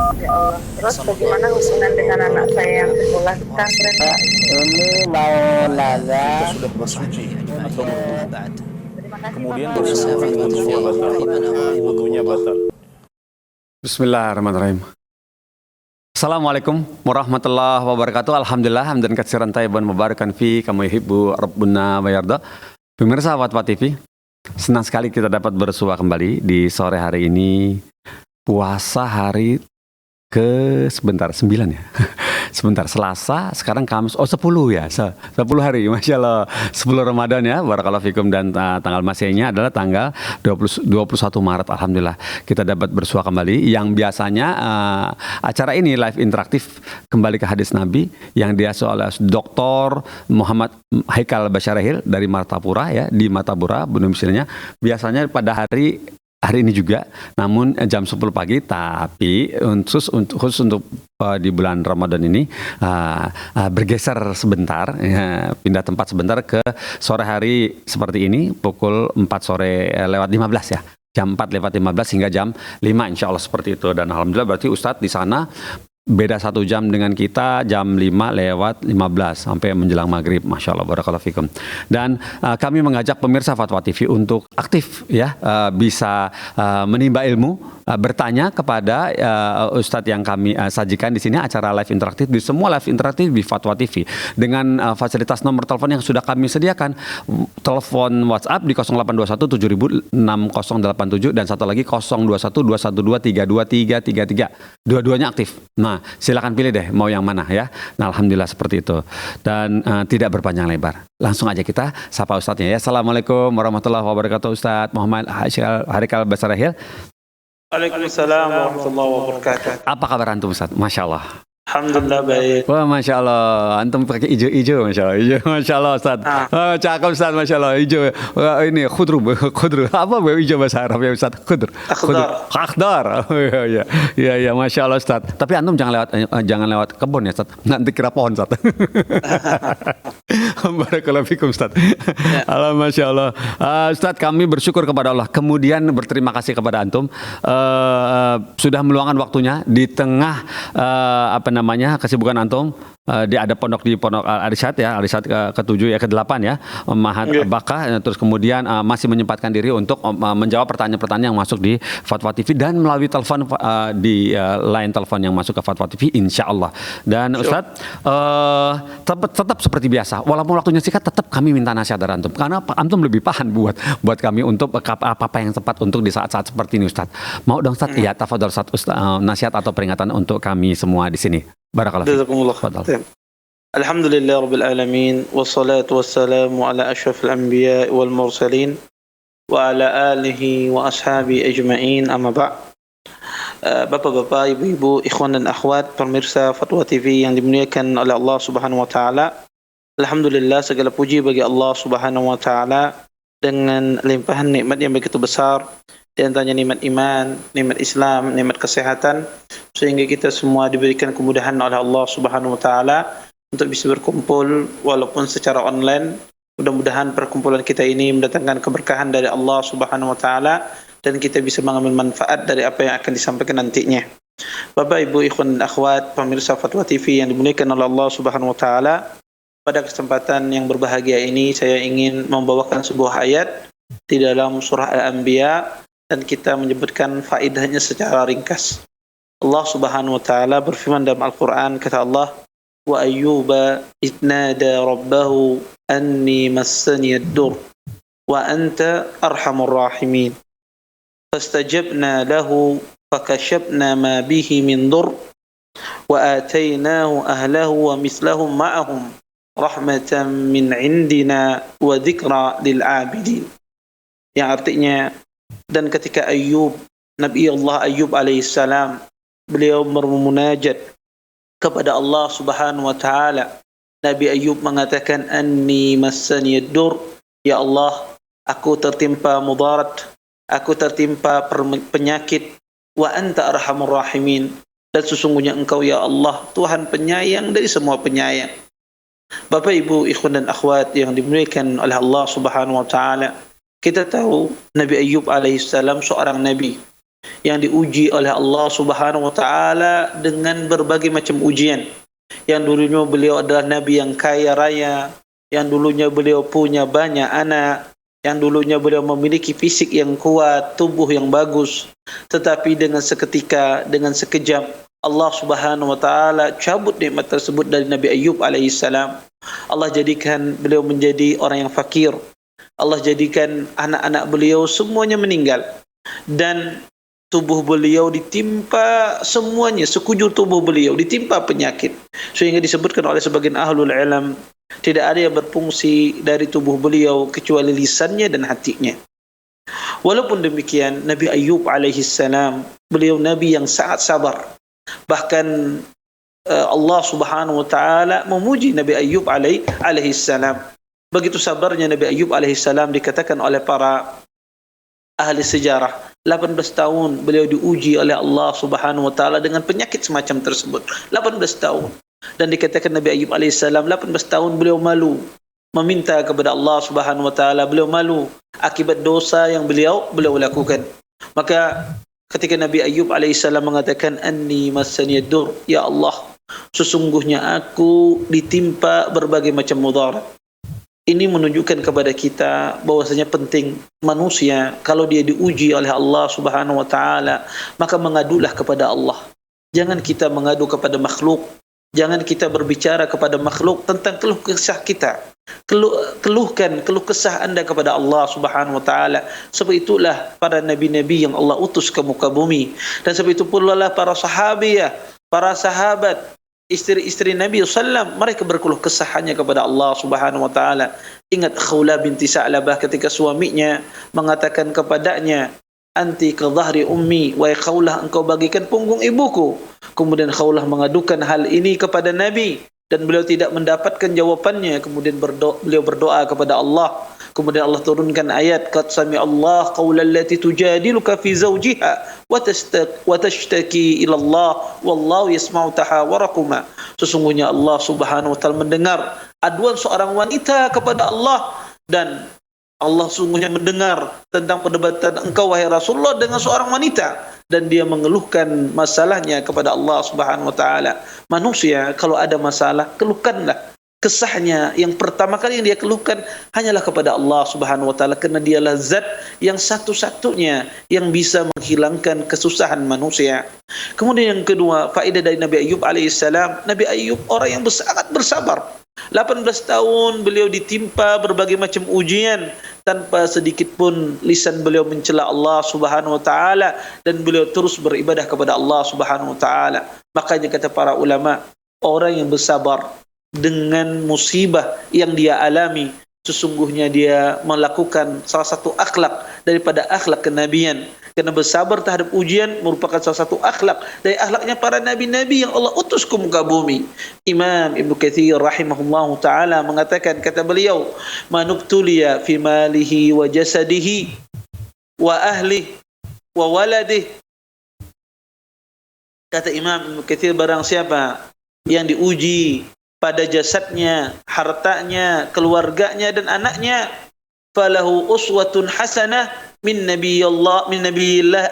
Ya Allah. Terus bagaimana hubungan dengan anak saya yang sekolah di pesantren, Pak? Ini mau nanya Kita sudah bersuci atau berwudu. Terima kasih, Kemudian Bapak. bersuci, wudunya batal. Wudunya batal. Bismillahirrahmanirrahim. Assalamualaikum warahmatullahi wabarakatuh. Alhamdulillah hamdan katsiran thayyiban mubarakan fi kama yuhibbu rabbuna wa yarda. Pemirsa Fatwa TV, senang sekali kita dapat bersua kembali di sore hari ini. Puasa hari ke sebentar 9 ya. Sebentar Selasa, sekarang Kamis. Oh 10 ya. 10 hari. Masya Allah. 10 Ramadan ya. Barakallahu fikum, dan tanggal Masehnya adalah tanggal 21 Maret. Alhamdulillah kita dapat bersua kembali. Yang biasanya acara ini live interaktif kembali ke hadis Nabi yang diasuh oleh Dr. Muhammad Haikal Basyarahil dari Martapura ya, di Martapura, Bunuh misalnya. Biasanya pada hari ini juga, namun jam 10 pagi, tapi khusus untuk di bulan Ramadan ini bergeser sebentar, pindah tempat sebentar ke sore hari seperti ini, pukul 4 sore lewat 15 ya, jam 4 lewat 15 hingga jam 5 insya Allah seperti itu. Dan Alhamdulillah berarti Ustadz di sana beda 1 jam dengan kita, jam 5 lewat 15 sampai menjelang maghrib. Masya Allah, barakallahu fikum. Dan kami mengajak pemirsa Fatwa TV untuk aktif ya, bisa menimba ilmu, bertanya kepada Ustadz yang kami sajikan di sini, acara live interaktif, di semua live interaktif di Fatwa TV dengan fasilitas nomor telepon yang sudah kami sediakan. Telepon WhatsApp di 0821 706087 dan satu lagi 021 212 32333. Dua-duanya aktif. Nah, silakan pilih deh mau yang mana ya. Nah, alhamdulillah seperti itu. Dan tidak berpanjang lebar. Langsung aja kita sapa Ustadznya ya. Assalamualaikum warahmatullahi wabarakatuh. Ustadz Muhammad Haikal Basyarahil. Waalaikumsalam warahmatullahi wabarakatuh. Apa kabar antum Ustadz? Masya Allah. Alhamdulillah baik. Wah, Masya Allah. Antum pakai hijau-hijau, Masya Allah. Hijau, Masya Allah, Ustaz. Cakep, Ustaz, Masya Allah. Hijau. Ini, khudru. Apa hijau bahasa Arab ya, Ustaz? Khudru. Akhdar. Iya, Masya Allah, Ustaz. Tapi antum jangan lewat kebun ya, Ustaz. Nanti kira pohon, Ustaz. Barakallahu fikum, Ustaz. Masya Allah. Ustaz, kami bersyukur kepada Allah. Kemudian berterima kasih kepada antum. Sudah meluangkan waktunya di tengah kesibukan antum. Dia ada pondok di Pondok Al-Irsyad ya, Al-Irsyad ke-7 ya, ke-8 ya, Mahat Bakah, terus kemudian masih menyempatkan diri untuk menjawab pertanyaan-pertanyaan yang masuk di Fatwa TV dan melalui telepon di line telepon yang masuk ke Fatwa TV insya Allah. Dan Ustadz tetap seperti biasa, walaupun waktunya singkat, tetap kami minta nasihat dari antum karena antum lebih paham buat kami untuk apa yang tepat untuk di saat-saat seperti ini Ustadz. Mau dong Ustadz? Ya, tafadhol Ustadz, nasihat atau peringatan untuk kami semua di sini. Barakallahu fiik. Alhamdulillah rabbil alamin wassalatu wassalamu ala asyrafil anbiya wal mursalin wa ala alihi wa ashabi ajma'in, amma ba'. Bapak-bapak, ibu-ibu, ikhwan dan akhwat, pemirsa Fatwa TV yang dimuliakan oleh Allah Subhanahu wa taala. Alhamdulillah, segala puji bagi Allah Subhanahu wa taala dengan limpahan nikmat yang begitu besar. Di antaranya nikmat iman, nikmat Islam, nikmat kesehatan, sehingga kita semua diberikan kemudahan oleh Allah Subhanahu wa taala untuk bisa berkumpul walaupun secara online. Mudah-mudahan perkumpulan kita ini mendatangkan keberkahan dari Allah Subhanahu wa taala dan kita bisa mengambil manfaat dari apa yang akan disampaikan nantinya. Bapak, Ibu, ikhwan dan akhwat, pemirsa Fatwa TV yang dimuliakan oleh Allah Subhanahu wa taala, pada kesempatan yang berbahagia ini saya ingin membawakan sebuah ayat di dalam surah Al-Anbiya dan kita menyebutkan faedahnya secara ringkas. Allah Subhanahu wa taala berfirman dalam Al-Qur'an, kata Allah, wa ayyuba idnada rabbahu anni massani ad-dur wa anta arhamur rahimin fastajabna lahu fakashafna ma bihi min dur wa atainahu ahlahu wa mislahum ma'ahum rahmatan min indina wa dzikra lil 'abidin. Yang artinya, dan ketika Nabi Allah Ayyub alaihissalam, beliau bermunajat kepada Allah Subhanahu wa taala, Nabi Ayyub mengatakan, anni massani ad-dur, ya Allah, aku tertimpa mudarat, aku tertimpa penyakit, wa anta arhamur rahimin, dan sesungguhnya engkau ya Allah Tuhan penyayang dari semua penyayang. Bapak, Ibu, ikhwan dan akhwat yang dimuliakan oleh Allah Subhanahu wa taala, kita tahu Nabi Ayyub alaihissalam seorang nabi yang diuji oleh Allah Subhanahu wa taala dengan berbagai macam ujian. Yang dulunya beliau adalah nabi yang kaya raya, yang dulunya beliau punya banyak anak, yang dulunya beliau memiliki fisik yang kuat, tubuh yang bagus, tetapi dengan seketika, dengan sekejap Allah Subhanahu wa taala cabut nikmat tersebut dari Nabi Ayyub alaihissalam. Allah jadikan beliau menjadi orang yang fakir. Allah jadikan anak-anak beliau semuanya meninggal, dan tubuh beliau ditimpa semuanya, sekujur tubuh beliau ditimpa penyakit, sehingga disebutkan oleh sebagian ahlul ilm tidak ada yang berfungsi dari tubuh beliau kecuali lisannya dan hatinya. Walaupun demikian, Nabi Ayyub alaihissalam beliau nabi yang sangat sabar. Bahkan Allah Subhanahu wa taala memuji Nabi Ayyub alaihissalam. Begitu sabarnya Nabi Ayyub alaihissalam dikatakan oleh para ahli sejarah, 18 tahun beliau diuji oleh Allah Subhanahu wa taala dengan penyakit semacam tersebut. 18 tahun. Dan dikatakan Nabi Ayyub alaihissalam 18 tahun beliau malu meminta kepada Allah Subhanahu wa taala, beliau malu akibat dosa yang beliau lakukan. Maka ketika Nabi Ayyub alaihissalam mengatakan anni massaniyad dur, ya Allah, sesungguhnya aku ditimpa berbagai macam mudarat. Ini menunjukkan kepada kita bahwasanya penting manusia kalau dia diuji oleh Allah Subhanahu wa taala, maka mengadulah kepada Allah. Jangan kita mengadu kepada makhluk. Jangan kita berbicara kepada makhluk tentang keluh kesah kita. Keluhkan keluh kesah Anda kepada Allah Subhanahu wa taala. Sebab itulah para nabi-nabi yang Allah utus ke muka bumi, dan sebab itu pula lah para sahabiah, para sahabat, istri-istri Nabi sallam, mereka berkeluh kesah hanya kepada Allah Subhanahu wa taala. Ingat Khawla binti Sa'labah ketika suaminya mengatakan kepadanya, anti ke dhahri ummi, wahai Khawlah, engkau bagikan punggung ibuku. Kemudian Khawlah mengadukan hal ini kepada Nabi dan beliau tidak mendapatkan jawapannya. Kemudian beliau berdoa kepada Allah. Kemudian Allah turunkan ayat, qad sami Allah qawla allati tujadiluka fi zawjiha wa tashtaki ila Allah wallahu yasma'u tahawarakuma. Sesungguhnya Allah Subhanahu wa taala mendengar aduan seorang wanita kepada Allah, dan Allah sungguhnya mendengar tentang perdebatan engkau wahai Rasulullah dengan seorang wanita, dan dia mengeluhkan masalahnya kepada Allah Subhanahu wa taala. Manusia kalau ada masalah, keluhkanlah kesahnya. Yang pertama kali yang dia keluhkan hanyalah kepada Allah Subhanahu wa taala, karena dialah zat yang satu-satunya yang bisa menghilangkan kesusahan manusia. Kemudian yang kedua, faedah dari Nabi Ayyub alaihissalam, Nabi Ayyub orang yang sangat bersabar. 18 tahun beliau ditimpa berbagai macam ujian, tanpa sedikit pun lisan beliau mencela Allah Subhanahu wa taala, dan beliau terus beribadah kepada Allah Subhanahu wa taala. Makanya kata para ulama, orang yang bersabar dengan musibah yang dia alami, sesungguhnya dia melakukan salah satu akhlak daripada akhlak kenabian. Karena bersabar terhadap ujian merupakan salah satu akhlak dari akhlaknya para nabi-nabi yang Allah utus ke muka bumi. Imam Ibnu Katsir rahimahullahu taala mengatakan, kata beliau, manubtuliya fi malihi wa jasadihi wa ahlihi wa waladihi. Kata Imam Ibnu Katsir, barang siapa yang diuji pada jasadnya, hartanya, keluarganya dan anaknya, falahu uswatun hasanah min nabiyillah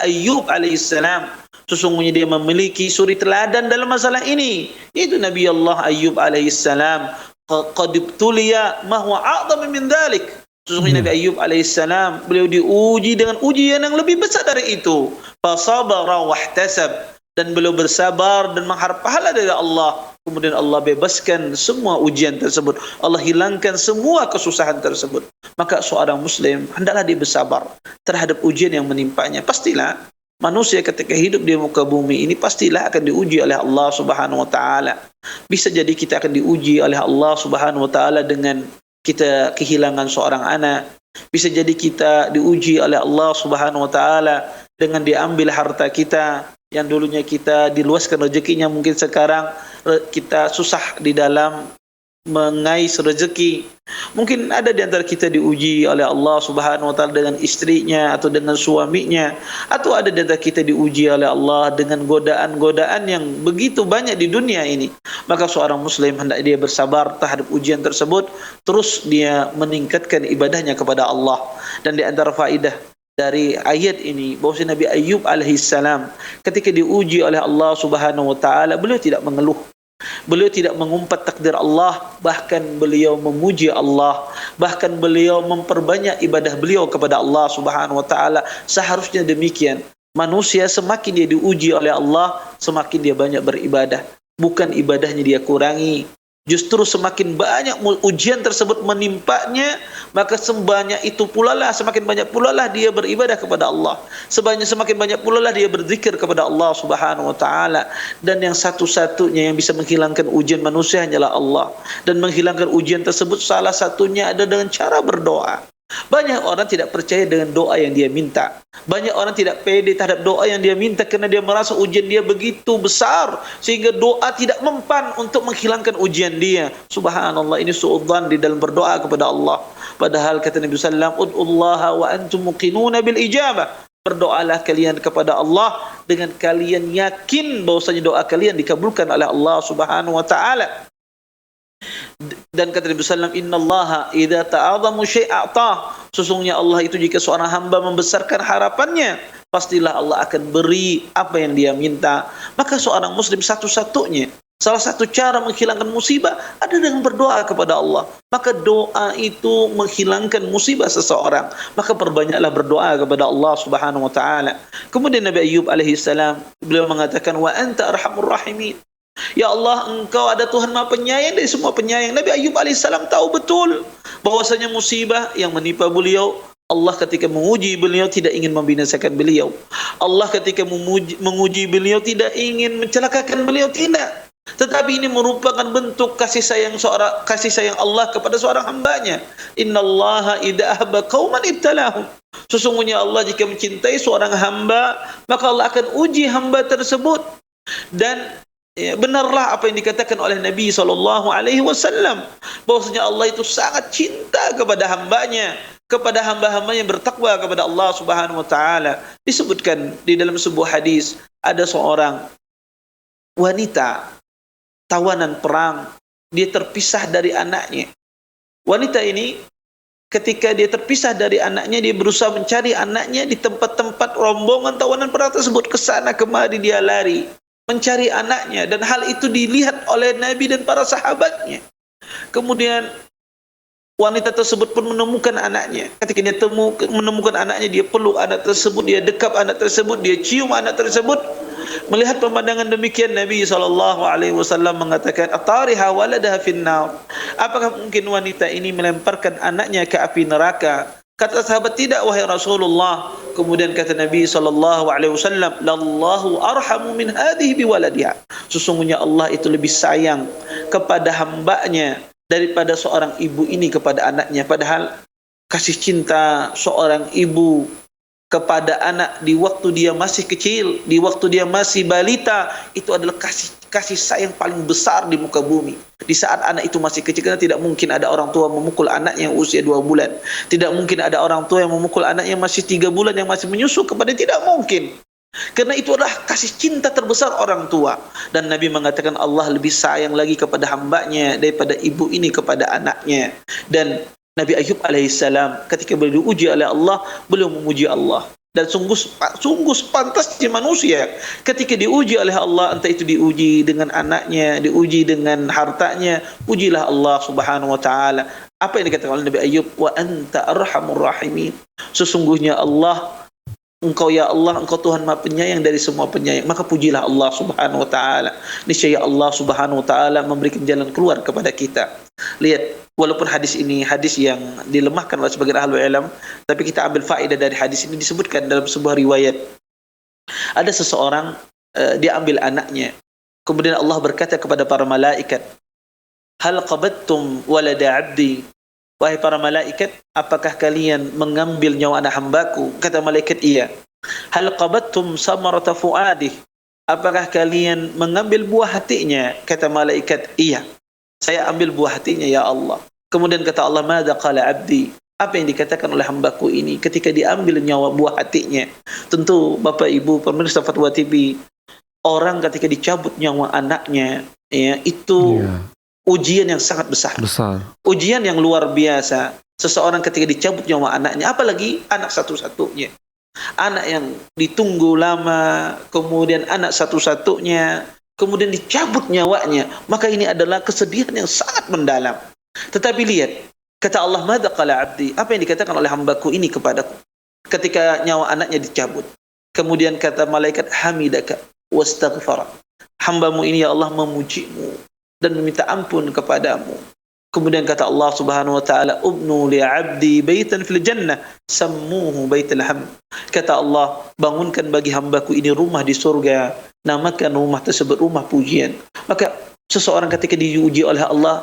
Ayyub alaihissalam. Sesungguhnya dia memiliki suri teladan dalam masalah ini, yaitu Nabi Allah Ayyub alaihissalam. Qad ibtuliya ma huwa a'dham min dhalik. Sesungguhnya Nabi Ayyub alaihissalam beliau diuji dengan ujian yang lebih besar dari itu. Fasabara wahtasab, dan beliau bersabar dan mengharap pahala dari Allah. Kemudian Allah bebaskan semua ujian tersebut, Allah hilangkan semua kesusahan tersebut. Maka seorang muslim hendaklah dia bersabar terhadap ujian yang menimpanya. Pastilah manusia ketika hidup di muka bumi ini pastilah akan diuji oleh Allah Subhanahu wa taala. Bisa jadi kita akan diuji oleh Allah Subhanahu wa taala dengan kita kehilangan seorang anak. Bisa jadi kita diuji oleh Allah Subhanahu wa taala dengan diambil harta kita. Yang dulunya kita diluaskan rezekinya, mungkin sekarang kita susah di dalam mengais rezeki. Mungkin ada di antara kita diuji oleh Allah Subhanahu wa taala dengan istrinya atau dengan suaminya, atau ada di antara kita diuji oleh Allah dengan godaan-godaan yang begitu banyak di dunia ini. Maka seorang muslim hendak dia bersabar terhadap ujian tersebut, terus dia meningkatkan ibadahnya kepada Allah. Dan di antara faedah dari ayat ini bahwa Nabi Ayub alaihissalam ketika diuji oleh Allah Subhanahu wa taala, beliau tidak mengeluh. Beliau tidak mengumpat takdir Allah, bahkan beliau memuji Allah, bahkan beliau memperbanyak ibadah beliau kepada Allah Subhanahu wa taala. Seharusnya demikian. Manusia semakin dia diuji oleh Allah, semakin dia banyak beribadah. Bukan ibadahnya dia kurangi. Justru semakin banyak ujian tersebut menimpanya, maka semakin banyak pula lah dia beribadah kepada Allah. Semakin banyak pula lah dia berzikir kepada Allah Subhanahu wa taala. Dan yang satu-satunya yang bisa menghilangkan ujian manusia hanyalah Allah. Dan menghilangkan ujian tersebut salah satunya ada dengan cara berdoa. Banyak orang tidak percaya dengan doa yang dia minta. Banyak orang tidak pede terhadap doa yang dia minta karena dia merasa ujian dia begitu besar sehingga doa tidak mempan untuk menghilangkan ujian dia. Subhanallah, ini suudzon di dalam berdoa kepada Allah. Padahal kata Nabi sallallahu alaihi wasallam, "Ud'ullaha wa antum muqinuna bil ijabah." Berdoalah kalian kepada Allah dengan kalian yakin bahwasanya doa kalian dikabulkan oleh Allah Subhanahu wa taala. Dan kata Nabi sallallahu alaihi wasallam, "Innallaha idza ta'adhamu syai'a a'tah." Sesungguhnya Allah itu jika seorang hamba membesarkan harapannya, pastilah Allah akan beri apa yang dia minta. Maka seorang muslim satu-satunya, salah satu cara menghilangkan musibah ada dengan berdoa kepada Allah. Maka doa itu menghilangkan musibah seseorang. Maka perbanyaklah berdoa kepada Allah Subhanahu wa taala. Kemudian Nabi Ayub alaihi salam, beliau mengatakan, "Wa anta arhamur rahimin." Ya Allah, Engkau ada Tuhan Maha Penyayang dari semua penyayang. Nabi Ayub alaihissalam tahu betul bahwasanya musibah yang menimpa beliau, Allah ketika menguji beliau tidak ingin membinasakan beliau. Allah ketika menguji beliau tidak ingin mencelakakan beliau, tidak. Tetapi ini merupakan bentuk kasih sayang Allah kepada seorang hambanya. Innallaha idza ahaba qauman ibtalahum. Sesungguhnya Allah jika mencintai seorang hamba, maka Allah akan uji hamba tersebut. Dan benarlah apa yang dikatakan oleh Nabi SAW, bahwasanya Allah itu sangat cinta kepada hambanya, kepada hamba-hamba yang bertakwa kepada Allah Subhanahu wa taala. Disebutkan di dalam sebuah hadis, ada seorang wanita tawanan perang, dia terpisah dari anaknya. Wanita ini ketika dia terpisah dari anaknya, dia berusaha mencari anaknya di tempat-tempat rombongan tawanan perang tersebut. Kesana kemari dia lari mencari anaknya, dan hal itu dilihat oleh Nabi dan para sahabatnya. Kemudian wanita tersebut pun menemukan anaknya. Ketika dia menemukan anaknya, dia peluk anak tersebut, dia dekap anak tersebut, dia cium anak tersebut. Melihat pemandangan demikian, Nabi SAW mengatakan, "Atariha waladaha finnar." Apakah mungkin wanita ini melemparkan anaknya ke api neraka? Kata sahabat, "Tidak wahai Rasulullah." Kemudian kata Nabi SAW, "Lallahu arhamu min hadhihi biwaladiha." Sesungguhnya Allah itu lebih sayang kepada hambanya daripada seorang ibu ini kepada anaknya. Padahal kasih cinta seorang ibu kepada anak di waktu dia masih kecil, di waktu dia masih balita, itu adalah kasih sayang paling besar di muka bumi. Di saat anak itu masih kecil, karena tidak mungkin ada orang tua memukul anak yang usia 2 bulan. Tidak mungkin ada orang tua yang memukul anak yang masih 3 bulan, yang masih menyusu kepada, tidak mungkin. Karena itu adalah kasih cinta terbesar orang tua. Dan Nabi mengatakan Allah lebih sayang lagi kepada hambanya daripada ibu ini kepada anaknya. Dan Nabi Ayub alaihissalam ketika beliau diuji oleh Allah, beliau memuji Allah. Dan sungguh pantasnya manusia ketika diuji oleh Allah, entah itu diuji dengan anaknya, diuji dengan hartanya, ujilah Allah Subhanahu wa taala. Apa yang dikatakan oleh Nabi Ayub? Wa anta arhamur rahimin. Sesungguhnya Allah, Engkau ya Allah, Engkau Tuhan Maha Penyayang dari semua penyayang. Maka pujilah Allah Subhanahu wa taala. Niscaya Allah Subhanahu wa taala memberikan jalan keluar kepada kita. Lihat, walaupun hadis ini hadis yang dilemahkan oleh sebagian ahlul ilm, tapi kita ambil faedah dari hadis ini. Disebutkan dalam sebuah riwayat, ada seseorang dia ambil anaknya, kemudian Allah berkata kepada para malaikat, "Hal qabattum walada 'abdi?" Wahai para malaikat, apakah kalian mengambil nyawa anak hambaku? Kata malaikat, iya. Hal qabattum samarata fuadih? Apakah kalian mengambil buah hatinya? Kata malaikat, iya. Saya ambil buah hatinya ya Allah. Kemudian kata Allah, "Madza qala 'abdi?" Apa yang dikatakan oleh hambaku ini ketika diambil nyawa buah hatinya? Tentu Bapak Ibu pemirsa Fatwa TV, orang ketika dicabut nyawa anaknya, ya, itu ujian yang sangat besar. Ujian yang luar biasa. Seseorang ketika dicabut nyawa anaknya, apalagi anak satu-satunya. anak yang ditunggu lama, kemudian anak satu-satunya, kemudian dicabut nyawanya, maka ini adalah kesedihan yang sangat mendalam. Tetapi lihat, kata Allah, "Madza qala 'abdi?" Apa yang dikatakan oleh hambaku ini kepadaku ketika nyawa anaknya dicabut. Kemudian kata malaikat, "Hamidaka wastaghfara." Hambamu ini ya Allah memujimu dan meminta ampun kepadamu. Kemudian kata Allah Subhanahu wa taala, "Ubnu li 'abdi baitan fil jannah sammuhu baitul hamd." Kata Allah, bangunkan bagi hambaku ini rumah di surga, namakan rumah tersebut rumah pujian. Maka seseorang ketika diuji oleh Allah,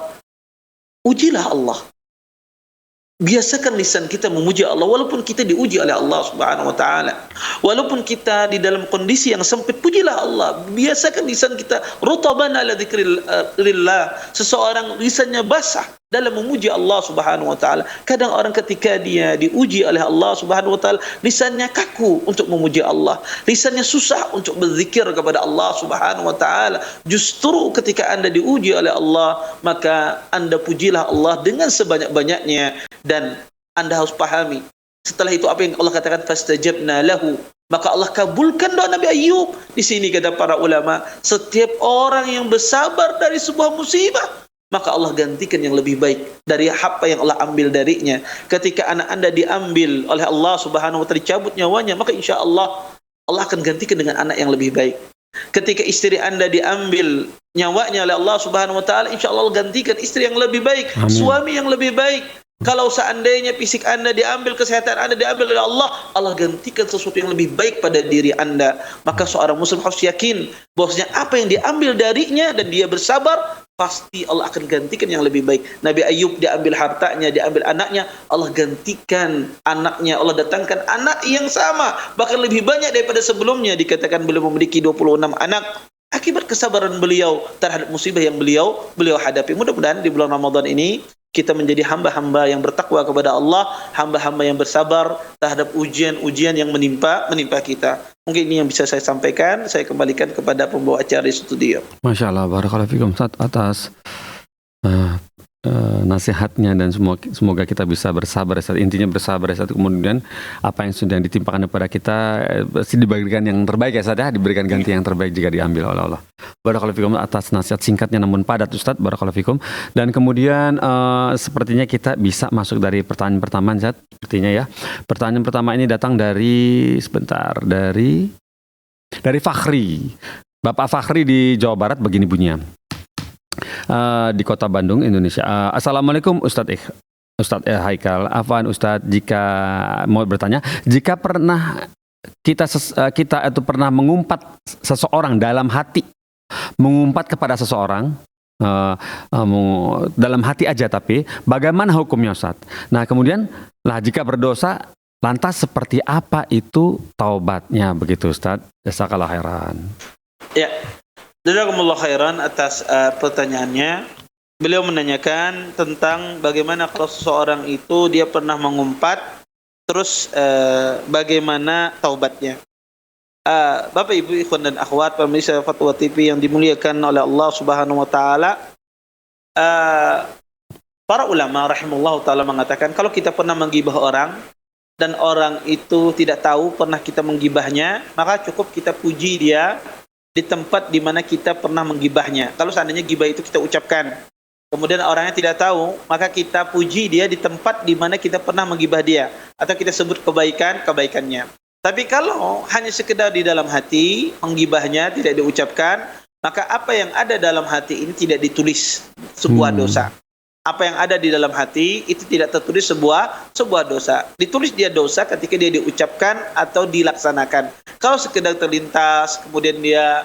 ujilah Allah. Biasakan lisan kita memuji Allah walaupun kita diuji oleh Allah Subhanahu wa taala. Walaupun kita di dalam kondisi yang sempit, pujilah Allah. Biasakan lisan kita rutaban ala dzikrillah. Seseorang lisannya basah dalam memuji Allah Subhanahu wa taala. Kadang orang ketika dia diuji oleh Allah Subhanahu wa taala, lisannya kaku untuk memuji Allah. Lisannya susah untuk berzikir kepada Allah Subhanahu wa taala. Justru ketika Anda diuji oleh Allah, maka Anda pujilah Allah dengan sebanyak-banyaknya. Dan Anda harus pahami, setelah itu apa yang Allah katakan, fastajabna lahu, maka Allah kabulkan doa Nabi Ayub. Di sini kata para ulama, setiap orang yang bersabar dari sebuah musibah, maka Allah gantikan yang lebih baik dari apa yang Allah ambil darinya. Ketika anak Anda diambil oleh Allah Subhanahu wa taala, dicabut nyawanya, maka insya Allah Allah akan gantikan dengan anak yang lebih baik. Ketika istri Anda diambil nyawanya oleh Allah Subhanahu wa taala, insya Allah gantikan istri yang lebih baik. Amin. Suami yang lebih baik. Kalau seandainya fisik Anda diambil, kesehatan Anda diambil oleh Allah, Allah gantikan sesuatu yang lebih baik pada diri Anda. Maka seorang muslim harus yakin bahwasanya apa yang diambil darinya dan dia bersabar, pasti Allah akan gantikan yang lebih baik. Nabi Ayub diambil hartanya, diambil anaknya, Allah gantikan anaknya, Allah datangkan anak yang sama, bahkan lebih banyak daripada sebelumnya. Dikatakan beliau memiliki 26 anak akibat kesabaran beliau terhadap musibah yang beliau hadapi. Mudah-mudahan di bulan Ramadan ini kita menjadi hamba-hamba yang bertakwa kepada Allah, hamba-hamba yang bersabar terhadap ujian-ujian yang menimpa kita. Mungkin ini yang bisa saya sampaikan. Saya kembalikan kepada pembawa acara di studio. Masya Allah, barakallahu fikum Ustaz atas nasihatnya, dan semoga kita bisa bersabar saat intinya bersabar saat kemudian apa yang sudah ditimpakan kepada kita diberikan yang terbaik ya Ustaz ya, diberikan ganti yang terbaik jika diambil oleh Allah. Barakallahu fikum atas nasihat singkatnya namun padat Ustaz, barakallahu fikum. Dan kemudian sepertinya kita bisa masuk dari pertanyaan pertama Ustaz, sepertinya ya. Pertanyaan pertama ini datang dari Fakhri. Bapak Fakhri di Jawa Barat begini bunyinya. Di kota Bandung, Indonesia. Assalamualaikum Ustadz Haikal. Afwan Ustadz, jika mau bertanya, jika pernah kita itu pernah mengumpat seseorang dalam hati, mengumpat kepada seseorang dalam hati aja, tapi bagaimana hukumnya Ustadz? Nah kemudian jika berdosa, lantas seperti apa itu taubatnya begitu Ustadz? Jazakallahu khairan. Ya. Jazakumullah khairan atas pertanyaannya. Beliau menanyakan tentang bagaimana kalau seseorang itu dia pernah mengumpat, terus bagaimana taubatnya. Bapak Ibu ikhwan dan akhwat pemirsa Fatwa TV yang dimuliakan oleh Allah Subhanahu wa taala, para ulama rahimahullah taala mengatakan kalau kita pernah menggibah orang dan orang itu tidak tahu pernah kita menggibahnya, maka cukup kita puji dia di tempat di mana kita pernah menggibahnya. Kalau seandainya gibah itu kita ucapkan, kemudian orangnya tidak tahu, maka kita puji dia di tempat di mana kita pernah menggibah dia, atau kita sebut kebaikannya. Tapi kalau hanya sekedar di dalam hati, menggibahnya tidak diucapkan, maka apa yang ada dalam hati ini tidak ditulis sebuah dosa. Apa yang ada di dalam hati itu tidak tertulis sebuah dosa. Ditulis dia dosa ketika dia diucapkan atau dilaksanakan. Kalau sekedar terlintas, kemudian dia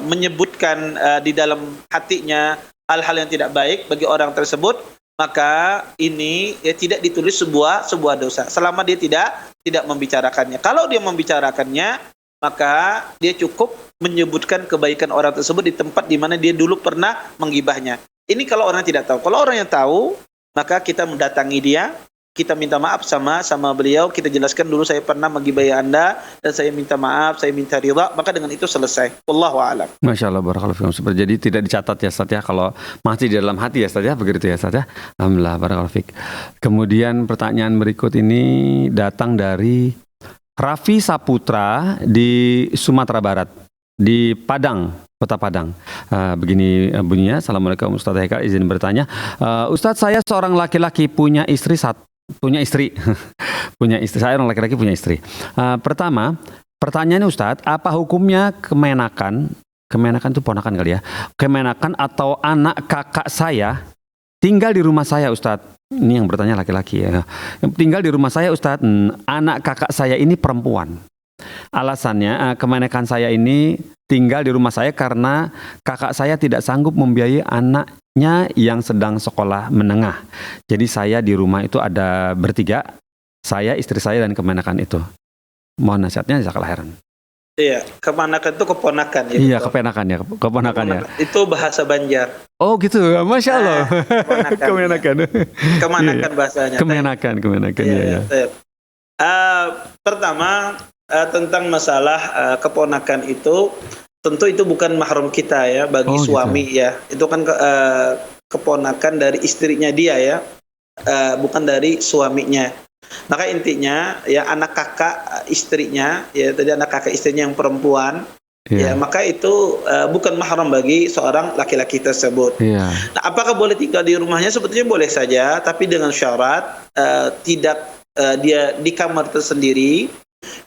menyebutkan di dalam hatinya hal-hal yang tidak baik bagi orang tersebut, maka ini ya tidak ditulis sebuah dosa selama dia tidak membicarakannya. Kalau dia membicarakannya, maka dia cukup menyebutkan kebaikan orang tersebut di tempat di mana dia dulu pernah menggibahnya. Ini kalau orang tidak tahu. Kalau orang yang tahu, maka kita mendatangi dia, kita minta maaf sama beliau, kita jelaskan dulu saya pernah menggibahi Anda dan saya minta maaf, saya minta ridha, maka dengan itu selesai. Wallahu a'lam. Masya Allah, barakallahu fikum. Jadi tidak dicatat ya Ustaz ya, kalau masih di dalam hati ya Ustaz ya, begitu ya Ustaz ya. Alhamdulillah, barakallahu fik. Kemudian pertanyaan berikut ini datang dari Raffi Saputra di Sumatera Barat, di Padang, Kota Padang. Begini bunyinya, Assalamualaikum Ustaz Haikal, izin bertanya. Ustaz, saya seorang laki-laki punya istri punya istri. Saya orang laki-laki punya istri. Pertama, pertanyaannya Ustadz, apa hukumnya kemenakan itu ponakan kali ya, kemenakan atau anak kakak saya tinggal di rumah saya Ustadz? Ini yang bertanya laki-laki ya. Tinggal di rumah saya Ustadz, anak kakak saya ini perempuan. Alasannya kemenakan saya ini tinggal di rumah saya karena kakak saya tidak sanggup membiayai anaknya yang sedang sekolah menengah. Jadi saya di rumah itu ada bertiga, saya, istri saya, dan kemenakan itu. Mohon nasihatnya, jazakallahu khairan. Iya, kemenakan itu keponakan ya. Iya, keponakan ya. Itu bahasa Banjar. Oh gitu, Masya Allah. Kemenakan. Kemenakan bahasanya. Kemenakan, ya. Pertama, tentang masalah keponakan itu, tentu itu bukan mahram kita ya, bagi suami gitu. Ya. Itu kan keponakan dari istrinya dia ya, bukan dari suaminya. Maka intinya ya anak kakak istrinya ya, tadi anak kakak istrinya yang perempuan ya, maka itu bukan mahram bagi seorang laki-laki tersebut. Nah, apakah boleh tinggal di rumahnya? Sebetulnya boleh saja, tapi dengan syarat tidak dia di kamar tersendiri.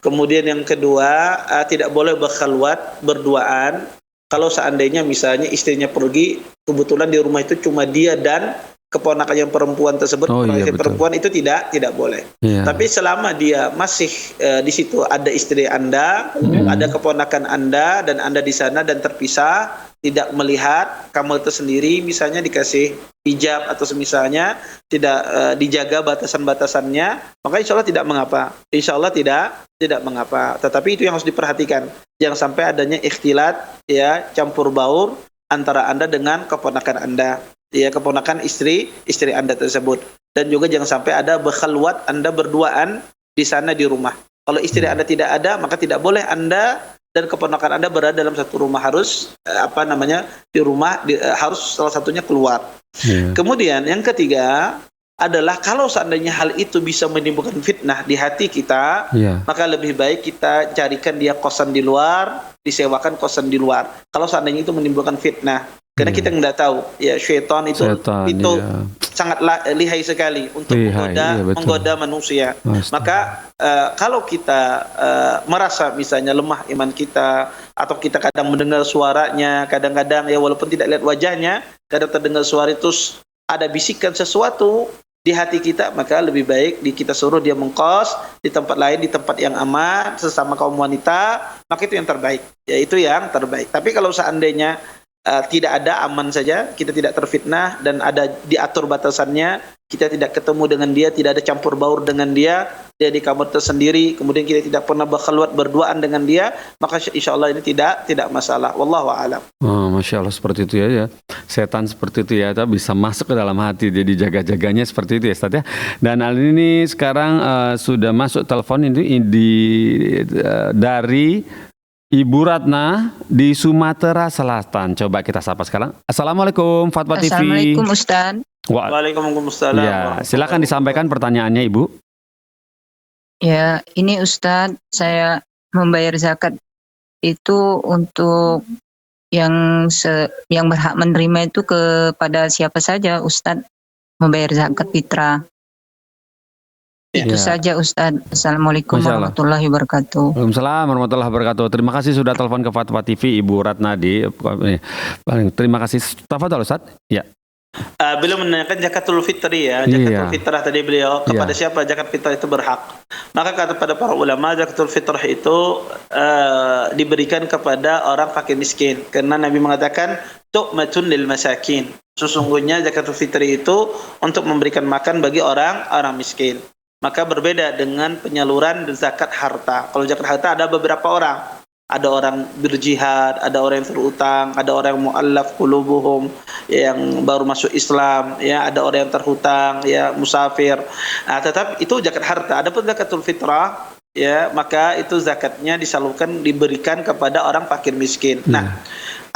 Kemudian yang kedua, tidak boleh berkhalwat berduaan. Kalau seandainya misalnya istrinya pergi, kebetulan di rumah itu cuma dia dan keponakan yang perempuan tersebut, perempuan itu tidak boleh. Tapi selama dia masih di situ, ada istri Anda, ada keponakan Anda, dan Anda di sana dan terpisah, tidak melihat kamar itu sendiri, misalnya dikasih hijab atau semisalnya, tidak dijaga batasan-batasannya, maka insya Allah tidak mengapa. Insya Allah tidak mengapa. Tetapi itu yang harus diperhatikan, jangan sampai adanya ikhtilat ya, campur baur antara Anda dengan keponakan Anda. Ya, keponakan istri Anda tersebut. Dan juga jangan sampai ada berkhalwat Anda berduaan di sana di rumah. Kalau istri Anda tidak ada, maka tidak boleh Anda dan keponakan Anda berada dalam satu rumah, harus di rumah harus salah satunya keluar. Kemudian yang ketiga adalah kalau seandainya hal itu bisa menimbulkan fitnah di hati kita, maka lebih baik kita carikan dia kosan di luar, disewakan kosan di luar. Kalau seandainya itu menimbulkan fitnah, karena kita nggak tahu ya, syaitan itu sangat lihai sekali untuk menggoda manusia. Maka kalau kita merasa misalnya lemah iman kita, atau kita kadang mendengar suaranya, kadang-kadang ya walaupun tidak lihat wajahnya, kadang terdengar suara itu ada bisikan sesuatu di hati kita, maka lebih baik kita suruh dia mengkos di tempat lain, di tempat yang aman, sesama kaum wanita, maka itu yang terbaik. Ya, itu yang terbaik. Tapi kalau seandainya tidak ada, aman saja, kita tidak terfitnah dan ada diatur batasannya, kita tidak ketemu dengan dia, tidak ada campur baur dengan dia di kamar tersendiri, kemudian kita tidak pernah berkhalwat berduaan dengan dia, maka insya Allah ini tidak masalah. Wallahu a'lam. Masya Allah, seperti itu ya. Setan seperti itu ya, bisa masuk ke dalam hati, jadi jaga-jaganya seperti itu ya Ustaz ya. Dan hal ini sekarang sudah masuk telepon ini dari Ibu Ratna di Sumatera Selatan. Coba kita sapa sekarang. Assalamualaikum Fatwa TV. Assalamualaikum Ustaz. Waalaikumsalam. Ya, silakan disampaikan pertanyaannya Ibu. Ya, ini Ustaz, saya membayar zakat itu untuk yang berhak menerima itu kepada siapa saja Ustaz, membayar zakat fitrah. Itu saja Ustaz. Assalamualaikum warahmatullahi wabarakatuh. Waalaikumsalam warahmatullahi wabarakatuh. Terima kasih sudah telepon ke Fatwa TV Ibu Ratna di. Terima kasih. Tafadhol Ustaz. Ya. Beliau menanyakan zakatul fitri ya, zakatul fitrah tadi beliau, kepada siapa zakat fitrah itu berhak. Maka kata pada para ulama, zakatul fitrah itu diberikan kepada orang fakir miskin, karena Nabi mengatakan tu'matun lil masakin. Sesungguhnya zakatul fitri itu untuk memberikan makan bagi orang miskin. Maka berbeda dengan penyaluran zakat harta. Kalau zakat harta ada beberapa orang. ada orang berjihad, ada orang yang terutang, ada orang yang mu'allaf qulubuhum yang baru masuk Islam, ya, ada orang yang terhutang, ya, musafir. Nah, tetap itu zakat harta. Adapun zakatul fitrah, ya, maka itu zakatnya disalurkan, diberikan kepada orang fakir miskin. Nah,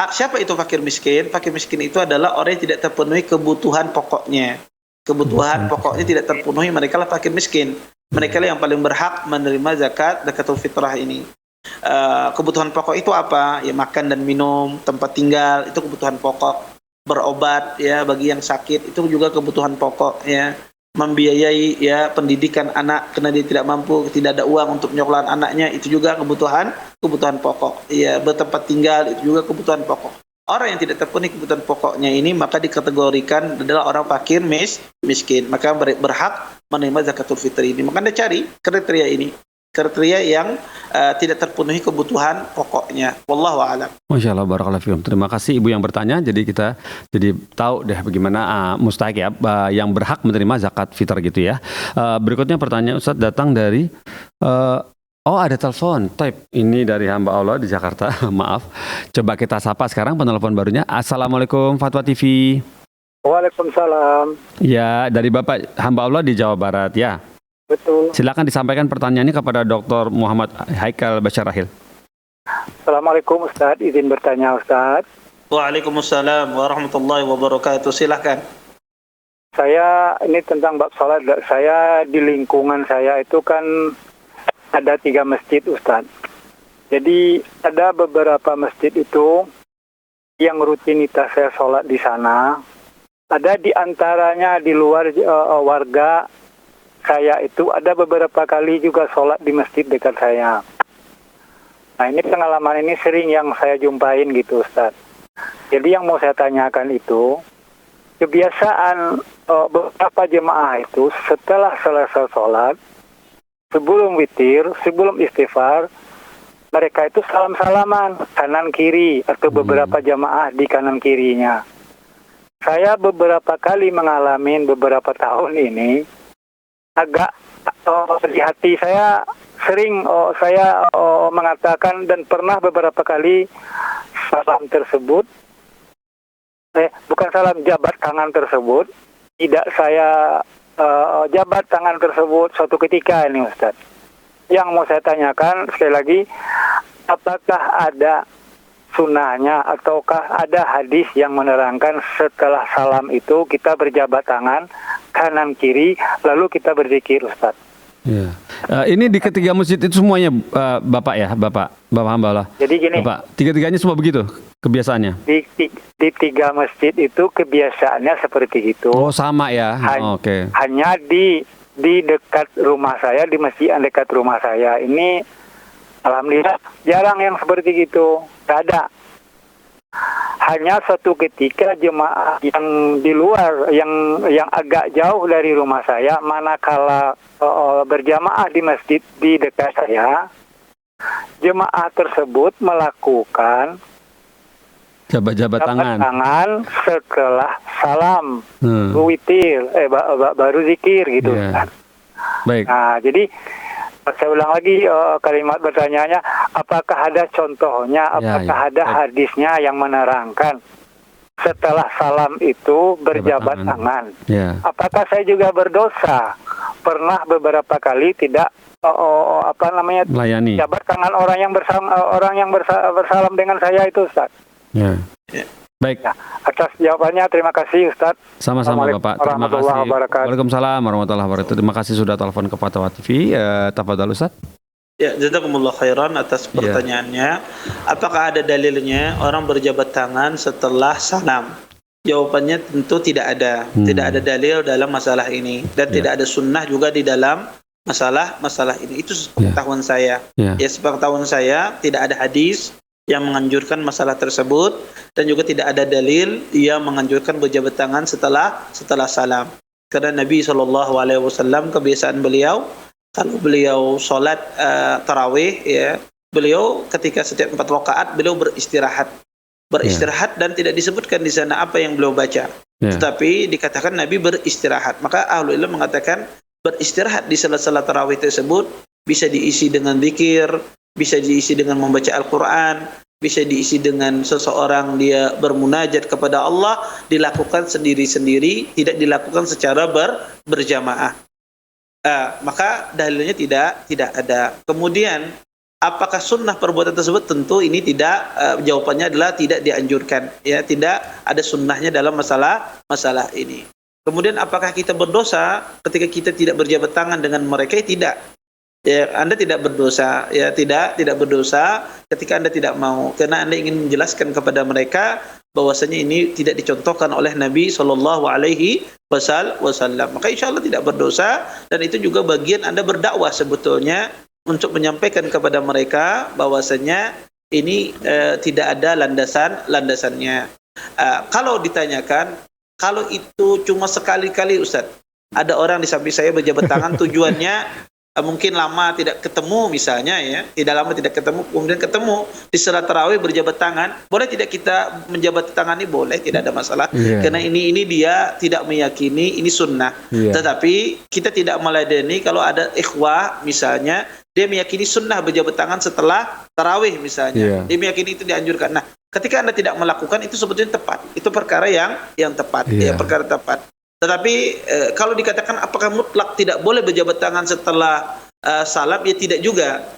siapa itu fakir miskin? Fakir miskin itu adalah orang yang tidak terpenuhi kebutuhan pokoknya. Kebutuhan pokoknya tidak terpenuhi, mereka lah fakir miskin. Mereka lah yang paling berhak menerima zakatul fitrah ini. Kebutuhan pokok itu apa? Ya, makan dan minum, tempat tinggal, itu kebutuhan pokok. Berobat, ya, bagi yang sakit, itu juga kebutuhan pokok, ya. Membiayai, ya, pendidikan anak karena dia tidak mampu, tidak ada uang untuk menyekolahkan anaknya, itu juga kebutuhan pokok. Ya, bertempat tinggal, itu juga kebutuhan pokok. Orang yang tidak terpenuhi kebutuhan pokoknya ini maka dikategorikan adalah orang fakir miskin, maka berhak menerima zakatul fitri ini. Maka Anda cari kriteria ini, kriteria yang tidak terpenuhi kebutuhan pokoknya. Wallahu a'lam. Masya Allah, barakallahu fikum. Terima kasih Ibu yang bertanya. Jadi kita jadi tahu deh bagaimana mustahik, ya, yang berhak menerima zakat fitrah gitu ya. Berikutnya pertanyaan Ustadz datang dari ada telepon. Type ini dari hamba Allah di Jakarta. Maaf. Coba kita sapa sekarang penelpon barunya. Assalamualaikum Fatwa TV. Waalaikumsalam. Ya, dari Bapak hamba Allah di Jawa Barat ya. Betul. Silakan disampaikan pertanyaannya kepada Dr. Muhammad Haikal Basyarahil. Assalamualaikum Ustadz, izin bertanya Ustadz. Waalaikumsalam warahmatullahi wabarakatuh. Silakan. Saya ini tentang bab sholat. Saya di lingkungan saya itu kan ada 3 masjid Ustadz. Jadi ada beberapa masjid itu yang rutinitas saya sholat di sana. Ada di antaranya di luar warga saya itu ada beberapa kali juga sholat di masjid dekat saya. Nah, ini pengalaman ini sering yang saya jumpain gitu Ustadz. Jadi yang mau saya tanyakan itu, kebiasaan beberapa jemaah itu setelah selesai sholat, sebelum witir, sebelum istighfar, mereka itu salam-salaman kanan kiri atau beberapa jemaah di kanan kirinya. Saya beberapa kali mengalami beberapa tahun ini, agak di hati saya sering saya mengatakan dan pernah beberapa kali salam tersebut, bukan salam, jabat tangan tersebut, tidak saya jabat tangan tersebut suatu ketika ini Ustadz. Yang mau saya tanyakan sekali lagi, apakah ada sunnahnya ataukah ada hadis yang menerangkan setelah salam itu kita berjabat tangan kanan kiri lalu kita berzikir Ustadz? Ya. Ini di ketiga masjid itu semuanya Bapak ya, Bapak hamba Allah. Jadi gini, Bapak, tiga-tiganya semua begitu kebiasaannya? Di 3 masjid itu kebiasaannya seperti itu. Oh, sama ya. Oke. Hanya di dekat rumah saya, di masjid yang dekat rumah saya ini alhamdulillah jarang yang seperti itu. Tidak ada. Hanya suatu ketika jemaah yang di luar, yang agak jauh dari rumah saya, manakala berjamaah di masjid di dekat saya, jemaah tersebut melakukan jabat tangan setelah salam, witir, baru zikir gitu. Yeah. Baik. Nah, jadi saya ulang lagi kalimat bertanyanya, apakah ada contohnya, apakah ada hadisnya yang menerangkan setelah salam itu berjabat tangan? Yeah. Apakah saya juga berdosa? Pernah beberapa kali tidak melayani jabat tangan orang yang bersalam dengan saya itu, Ustaz. Yeah. Baik. Ya, atas jawabannya terima kasih Ustaz. Sama-sama Bapak. Terima kasih. Waalaikumsalam warahmatullahi wabarakatuh. Terima kasih sudah telepon ke Fatwa TV. Tafadhal Ustaz. Ya, jazakumullah khairan atas pertanyaannya. Apakah ada dalilnya orang berjabat tangan setelah salam? Jawabannya tentu tidak ada. Tidak ada dalil dalam masalah ini dan tidak ada sunnah juga di dalam masalah ini. Itu sepengetahuan saya. Ya, sepengetahuan saya tidak ada hadis yang menganjurkan masalah tersebut dan juga tidak ada dalil yang menganjurkan berjabat tangan setelah salam. Karena Nabi SAW kebiasaan beliau kalau beliau sholat tarawih, ya, beliau ketika setiap 4 rakaat beliau beristirahat dan tidak disebutkan di sana apa yang beliau baca. Tetapi dikatakan Nabi beristirahat. Maka ahlul ilm mengatakan beristirahat di sela-sela tarawih tersebut bisa diisi dengan zikir, bisa diisi dengan membaca Al-Quran, bisa diisi dengan seseorang dia bermunajat kepada Allah, dilakukan sendiri-sendiri, tidak dilakukan secara berjamaah. Maka dalilnya tidak ada. Kemudian apakah sunnah perbuatan tersebut? Tentu ini tidak, jawabannya adalah tidak dianjurkan, ya, tidak ada sunnahnya dalam masalah ini. Kemudian apakah kita berdosa ketika kita tidak berjabat tangan dengan mereka? Tidak. Ya, Anda tidak berdosa, ya, tidak berdosa ketika Anda tidak mau, karena Anda ingin menjelaskan kepada mereka bahwasanya ini tidak dicontohkan oleh Nabi Shallallahu Alaihi Wasallam. Maka insya Allah tidak berdosa, dan itu juga bagian Anda berdakwah sebetulnya untuk menyampaikan kepada mereka bahwasanya ini tidak ada landasannya. Kalau ditanyakan, kalau itu cuma sekali-kali, Ustaz, ada orang di samping saya berjabat tangan tujuannya mungkin lama tidak ketemu misalnya, ya, tidak lama tidak ketemu, kemudian ketemu di salat tarawih berjabat tangan, boleh tidak kita menjabat tangan? Ini boleh, tidak ada masalah, karena ini dia tidak meyakini ini sunnah, tetapi kita tidak meladeni kalau ada ikhwah misalnya dia meyakini sunnah berjabat tangan setelah tarawih misalnya, dia meyakini itu dianjurkan. Nah, ketika Anda tidak melakukan itu sebetulnya tepat, itu perkara yang tepat, ya, perkara tepat. Tetapi kalau dikatakan apakah mutlak tidak boleh berjabat tangan setelah salam, ya tidak juga.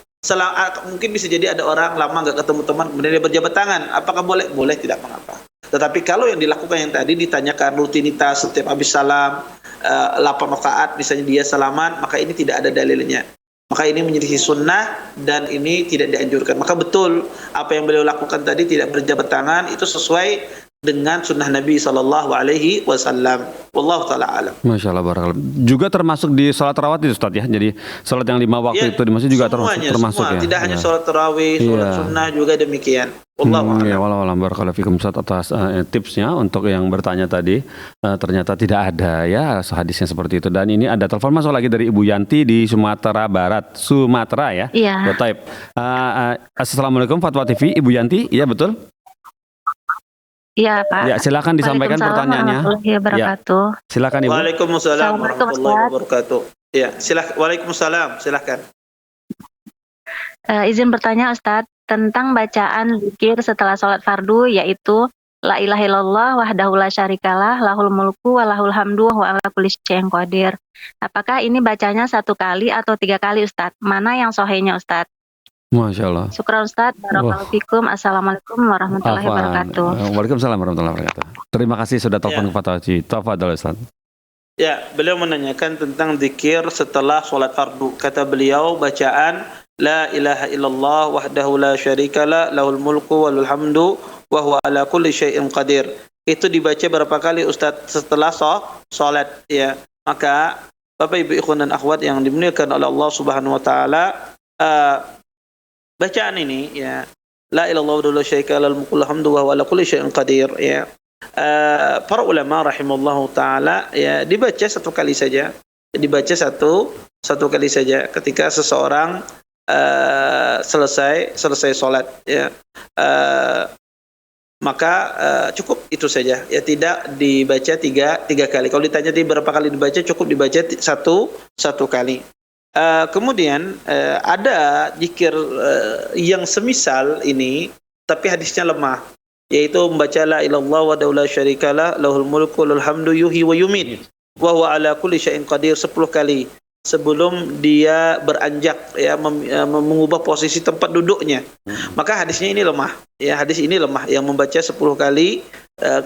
Mungkin bisa jadi ada orang lama nggak ketemu teman, kemudian dia berjabat tangan. Apakah boleh? Boleh, tidak mengapa. Tetapi kalau yang dilakukan yang tadi ditanyakan rutinitas setiap habis salam, 8 rakaat misalnya dia salaman, maka ini tidak ada dalilnya. Maka ini menjadi sunnah dan ini tidak dianjurkan. Maka betul apa yang beliau lakukan tadi, tidak berjabat tangan, itu sesuai dengan sunnah Nabi Sallallahu Alaihi Wasallam. Wallahu taala alam. Masya Allah, barakallah. Juga termasuk di sholat rawatib, Ustaz, ya. Jadi sholat yang 5 waktu itu dimaksud juga termasuk semua. ya. Tidak hanya sholat tarawih, sholat sunnah juga demikian. Wallahu a'lam. Ya, wallahualam, barakallahu fikum, Ustaz, atas tipsnya untuk yang bertanya tadi. Ternyata tidak ada ya hadisnya seperti itu. Dan ini ada telepon masuk lagi dari Ibu Yanti di Sumatera Barat, Sumatera, ya. Iya. Taib. Assalamualaikum Fatwa TV, Ibu Yanti. Iya, betul? Iya, Pak. Ya, silakan disampaikan pertanyaannya. Warahmatullahi wabarakatuh. Ya. Silakan, Ibu. Waalaikumsalam warahmatullahi wabarakatuh. Ya, Waalaikumsalam, silakan. Izin bertanya, Ustadz, tentang bacaan zikir setelah sholat fardu, yaitu La ilaha illallah wahdahu la syarikalah lahul mulku wa lahul hamdu wa ala kulli syai'in qadir. Apakah ini bacanya 1 kali atau 3 kali, Ustadz? Mana yang sahihnya, Ustadz? Masya Allah. Syukran, Ustadz. Barakallahu fikum. Assalamualaikum warahmatullahi wabarakatuh. Waalaikumsalam warahmatullahi wabarakatuh. Terima kasih sudah telepon ke Fatwa TV. Tafadhol, Ustaz. Ya, beliau menanyakan tentang zikir setelah sholat fardu. Kata beliau, bacaan La ilaha illallah wahdahu la syarikalah lahul mulku wa lahul hamdu wa huwa ala kulli syai'in qadir. Itu dibaca berapa kali, Ustaz, setelah sholat, ya. Maka Bapak Ibu ikhwan dan akhwat yang dimuliakan oleh Allah Subhanahu wa taala, bacaan ini, ya, La ilaha illallah wa la syarika lahul mulku wa lahul hamdu wa huwa ala kulli syai'in qadir, ya. Para ulama rahimallahu taala, ya, dibaca 1 kali saja. Dibaca satu kali saja ketika seseorang selesai sholat, ya. Maka cukup itu saja, ya, tidak dibaca tiga kali. Kalau ditanya berapa kali dibaca, cukup dibaca satu kali. Kemudian ada zikir yang semisal ini, tapi hadisnya lemah, yaitu membaca La ilallah wa la syarikalah lahul mulku wa lahul hamdu yuhyi wa yumit wa huwa ala kulli syai'in qadir 10 kali sebelum dia beranjak, ya, mengubah posisi tempat duduknya. Maka hadisnya ini lemah, ya, hadis ini lemah yang membaca 10 kali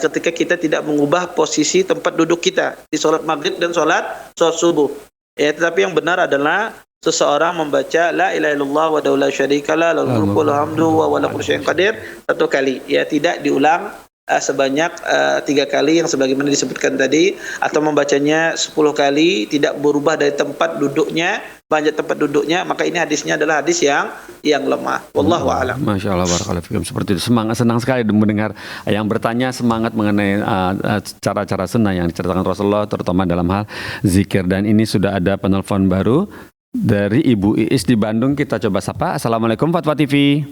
ketika kita tidak mengubah posisi tempat duduk kita di sholat maghrib dan sholat subuh. Ya, tetapi yang benar adalah seseorang membaca La ilaha illallah wa la syarikalah lahul mulku wa lahul hamdu wa huwa ala kulli syai'in qadir 1 kali, ya, tidak diulang sebanyak 3 kali yang sebagaimana disebutkan tadi, atau membacanya 10 kali tidak berubah dari tempat duduknya, banyak tempat duduknya, maka ini hadisnya adalah hadis yang lemah. Wallahu a'lam. Masya Allah, barakallahu fikum. Seperti itu, senang sekali mendengar yang bertanya semangat mengenai cara-cara sunnah yang diceritakan Rasulullah, terutama dalam hal zikir. Dan ini sudah ada penelpon baru dari Ibu Iis di Bandung. Kita coba sapa. Assalamualaikum Fatwa TV.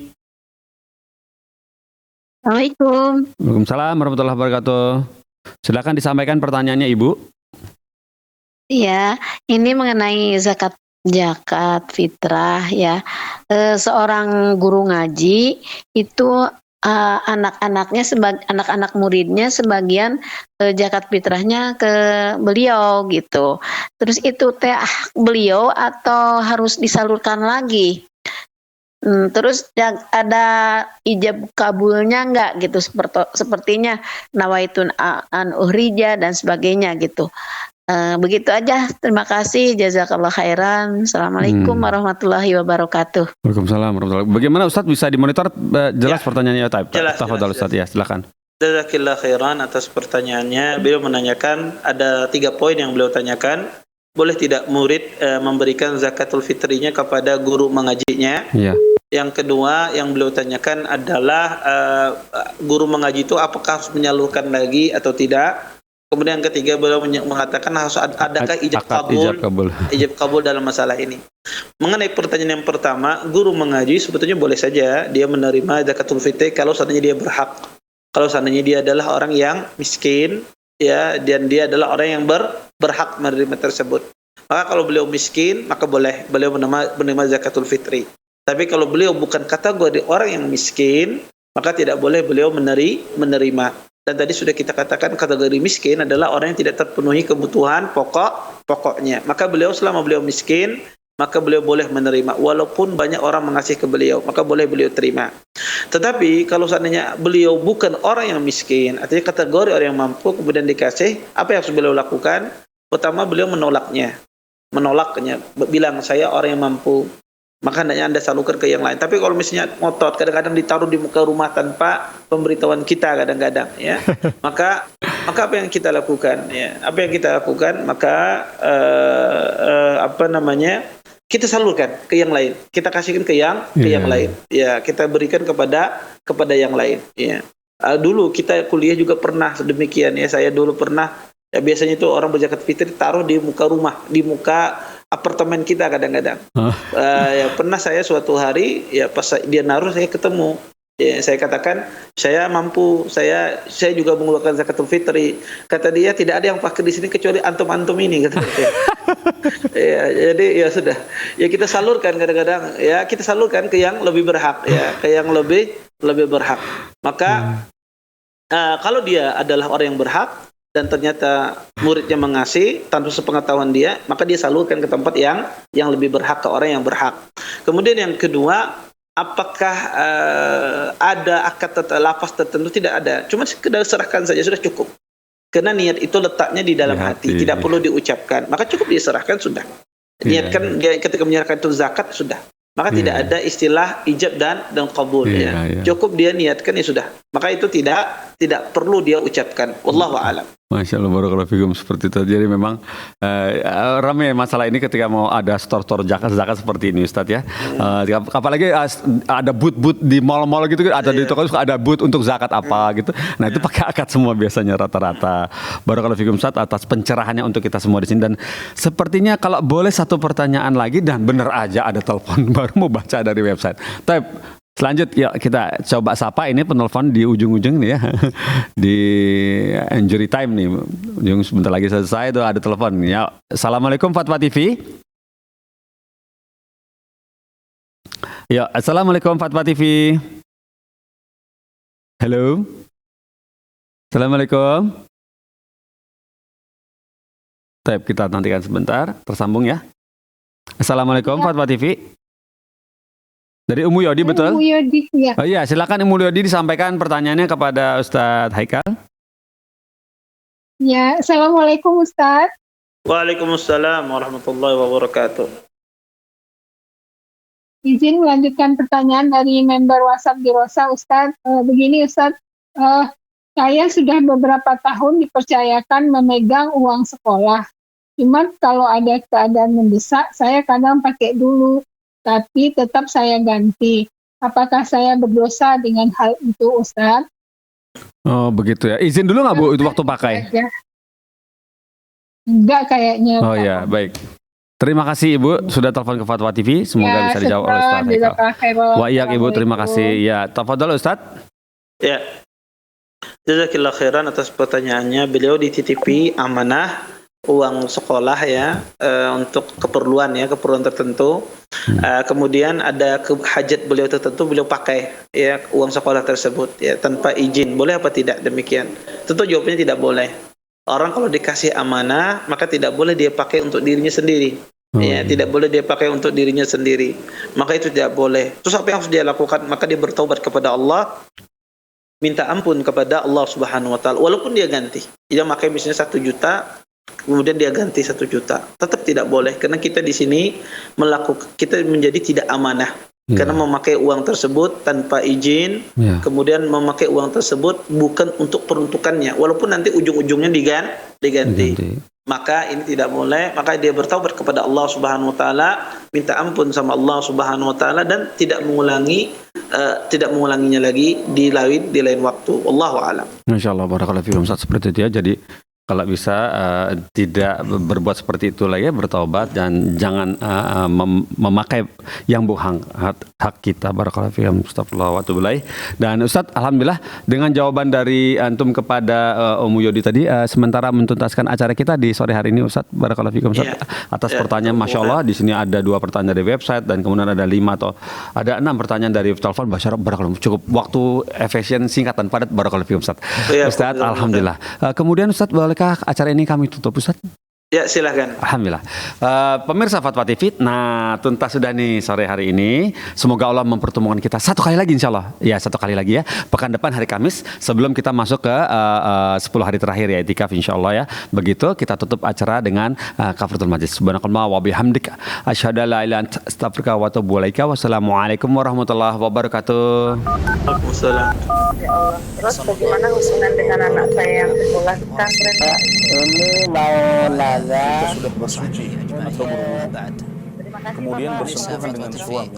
Assalamualaikum. Waalaikumsalam warahmatullahi wabarakatuh. Silakan disampaikan pertanyaannya, Ibu. Iya, ini mengenai zakat zakat fitrah ya. Seorang guru ngaji itu anak-anaknya anak-anak muridnya sebagian zakat fitrahnya ke beliau gitu. Terus itu teh hak beliau atau harus disalurkan lagi? Terus yang ada ijab kabulnya enggak gitu, sepertinya nawaitun an uhrija dan sebagainya gitu. Begitu aja. Terima kasih. Jazakallah khairan. Assalamualaikum warahmatullahi wabarakatuh. Waalaikumsalam warahmatullahi wabarakatuh. Bagaimana Ustadz bisa dimonitor jelas pertanyaannya? Jelas. Tafadhol Ustadz, ya silakan. Jazakallah khairan atas pertanyaannya. Beliau menanyakan ada 3 poin yang beliau tanyakan. Boleh tidak murid memberikan zakatul fitrinya kepada guru mengajinya? Iya. Yang kedua yang beliau tanyakan adalah guru mengaji itu apakah harus menyalurkan lagi atau tidak? Kemudian yang ketiga beliau mengatakan harus adakah ijab kabul dalam masalah ini. Mengenai pertanyaan yang pertama, guru mengaji sebetulnya boleh saja dia menerima zakatul fitri kalau seandainya dia berhak. Kalau seandainya dia adalah orang yang miskin, ya, dan dia adalah orang yang berhak menerima tersebut. Maka kalau beliau miskin, maka boleh beliau menerima zakatul fitri. Tapi kalau beliau bukan kategori orang yang miskin, maka tidak boleh beliau menerima. Dan tadi sudah kita katakan kategori miskin adalah orang yang tidak terpenuhi kebutuhan pokoknya. Maka selama beliau miskin, maka beliau boleh menerima. Walaupun banyak orang mengasih ke beliau, maka boleh beliau terima. Tetapi kalau seandainya beliau bukan orang yang miskin, artinya kategori orang yang mampu, kemudian dikasih, apa yang harus beliau lakukan? Pertama, beliau menolaknya, bilang saya orang yang mampu, maka hendaknya Anda salurkan ke yang lain. Tapi kalau misalnya ngotot, kadang-kadang ditaruh di muka rumah tanpa pemberitahuan kita kadang-kadang, ya. maka apa yang kita lakukan, ya? Apa yang kita lakukan? Maka kita salurkan ke yang lain. Kita kasihkan ke yang lain. Ya, kita berikan kepada yang lain, ya. Dulu kita kuliah juga pernah demikian, ya. Saya dulu pernah, ya, biasanya itu orang berzakat fitri taruh di muka rumah, di muka apartemen kita kadang-kadang. Ya, pernah saya suatu hari, ya, pas dia naruh saya ketemu, ya, saya katakan saya mampu, saya juga mengeluarkan zakatul fitri. Kata dia tidak ada yang pakai di sini kecuali antum ini, kata dia. Ya, jadi ya sudah, ya kita salurkan kadang-kadang, ya kita salurkan ke yang lebih berhak, ya, ke yang lebih berhak. Maka kalau dia adalah orang yang berhak dan ternyata muridnya mengasih tanpa sepengetahuan dia, maka dia salurkan ke tempat yang lebih berhak, ke orang yang berhak. Kemudian yang kedua, apakah ada akad lafaz tertentu? Tidak ada, cuma sekedar serahkan saja sudah cukup. Karena niat itu letaknya di dalam hati, tidak perlu diucapkan. Maka cukup diserahkan sudah. Niatkan dia ketika menyerahkan itu zakat sudah. Maka tidak ada istilah ijab dan qabul, ya. Cukup dia niatkan, ya sudah. Maka itu tidak perlu dia ucapkan. Wallahu a'lam. Masya Allah, barakallahu fikum. Seperti itu. Jadi memang ramai masalah ini ketika mau ada store-store zakat seperti ini, Ustadz, ya. Apalagi ada booth di mall-mall gitu, ada di toko ada booth untuk zakat apa gitu. Nah, itu pakai akad semua biasanya rata-rata. Barakallahu fikum, Ustadz, atas pencerahannya untuk kita semua di sini. Dan sepertinya kalau boleh satu pertanyaan lagi, dan benar aja ada telepon baru mau baca dari website. Tapi selanjutnya kita coba sapa ini penelpon di ujung-ujung nih, ya. Di injury time nih. Ujung sebentar lagi selesai tuh ada telepon. Ya, Assalamualaikum Fatwa TV. Ya, Assalamualaikum Fatwa TV. Halo. Assalamualaikum. Taip, kita nantikan sebentar, tersambung ya. Assalamualaikum Fatwa TV. Dari Umu Yodi, betul? Umu Yodi, ya. Oh iya, silakan Umu Yodi disampaikan pertanyaannya kepada Ustadz Haikal. Ya, Assalamualaikum Ustadz. Waalaikumsalam warahmatullahi wabarakatuh. Izin melanjutkan pertanyaan dari member WhatsApp di Rosa, Ustadz. Begini Ustadz, saya sudah beberapa tahun dipercayakan memegang uang sekolah. Cuma kalau ada keadaan mendesak, saya kadang pakai dulu. Tapi tetap saya ganti. Apakah saya berdosa dengan hal itu, Ustaz? Oh, begitu ya. Izin dulu nggak, Bu, itu waktu pakai? Enggak kayaknya. Oh ya, baik. Terima kasih Ibu sudah telepon ke Fatwa TV. Semoga bisa dijawab oleh Ustaz Haikal. Wa iyyak Ibu, terima kasih. Ya, tafadhol Ustaz. Ya. Jazakillah khairan atas pertanyaannya. Beliau dititipi amanah uang sekolah ya, untuk keperluan tertentu. Kemudian ada hajat beliau tertentu, beliau pakai ya uang sekolah tersebut ya tanpa izin. Boleh apa tidak demikian? Tentu jawabannya tidak boleh. Orang kalau dikasih amanah maka tidak boleh dia pakai untuk dirinya sendiri. Ya, tidak boleh dia pakai untuk dirinya sendiri. Maka itu tidak boleh. Terus apa yang harus dia lakukan? Maka dia bertaubat kepada Allah, minta ampun kepada Allah Subhanahu wa taala. Walaupun dia ganti. Dia pakai misalnya 1 juta, kemudian dia ganti 1 juta. Tetap tidak boleh karena kita di sini kita menjadi tidak amanah. Karena memakai uang tersebut tanpa izin, kemudian memakai uang tersebut bukan untuk peruntukannya, walaupun nanti ujung-ujungnya diganti. Maka ini tidak boleh, maka dia bertaubat kepada Allah Subhanahu wa taala, minta ampun sama Allah Subhanahu wa taala dan tidak mengulanginya lagi di lain waktu. Wallahu a'lam. Masyaallah, barakallahu fiikum Ustaz, seperti itu ya. Jadi kalau bisa tidak berbuat seperti itu lagi, bertaubat dan jangan memakai yang bukan hak kita. Barakallahu fiikum, astagfirullah wa atubu ilaih. Dan Ustaz, alhamdulillah dengan jawaban dari antum kepada Ummu Yodi tadi, sementara mentuntaskan acara kita di sore hari ini Ustaz, barakallahu fiikum Ustaz, atas pertanyaan. Masya Allah, di sini ada 2 pertanyaan dari website dan kemudian ada 5 atau ada 6 pertanyaan dari telepon. Barakallahu, cukup waktu efisien, singkat dan padat. Barakallahu fiikum Ustaz. Ustaz, alhamdulillah. Kemudian Ustaz, bolehkah acara ini kami tutup Ustaz? Ya, silakan. Alhamdulillah. Pemirsa Fatwa TV, nah tuntas sudah nih sore hari ini. Semoga Allah mempertemukan kita satu kali lagi insya Allah. Ya, satu kali lagi ya. Pekan depan hari Kamis sebelum kita masuk ke 10 hari terakhir ya itikaf insya Allah ya. Begitu kita tutup acara dengan kafaratul majlis. Subhanakallah wa bihamdik asyhadu an la ilaha illa anta astaghfiruka wa atubu ilaika. Wassalamualaikum warahmatullahi wabarakatuh. Waalaikumsalam. Ya Allah. Terus bagaimana hubungan dengan anak saya yang sekolah pesantren? Ini mau nanya. Kita sudah bersuci atau berwudu, Terima kasih kemudian Bapak. bersentuhan dengan suami.